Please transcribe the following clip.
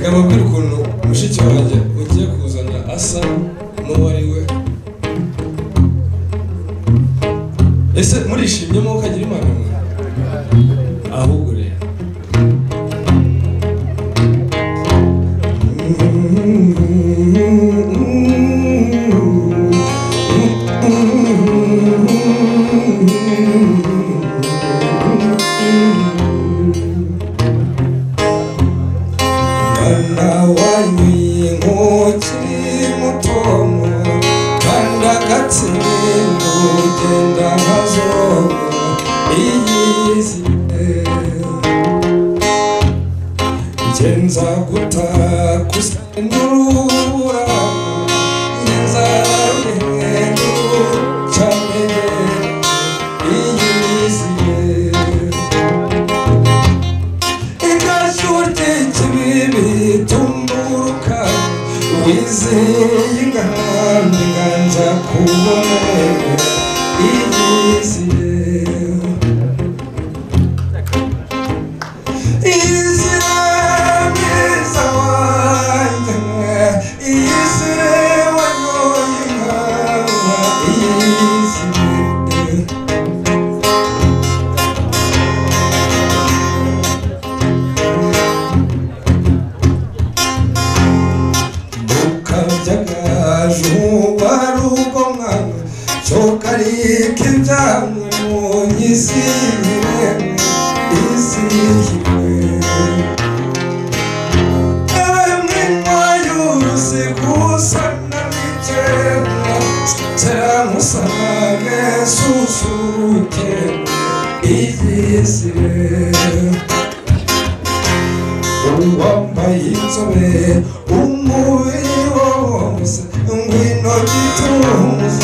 Amabwira ukuntu mushiki wanjye ugiye kuzana asa n'uwo ari we. Ese murishimye mo kagira Imana mwe? Ahubwo rero Jenza guta kusenura Jenza yenu chamene iyiziye Igashurte chibibi tumburuka Wizeye ingambi nganja kubone iyiziye Umubiri wose ngwino gituza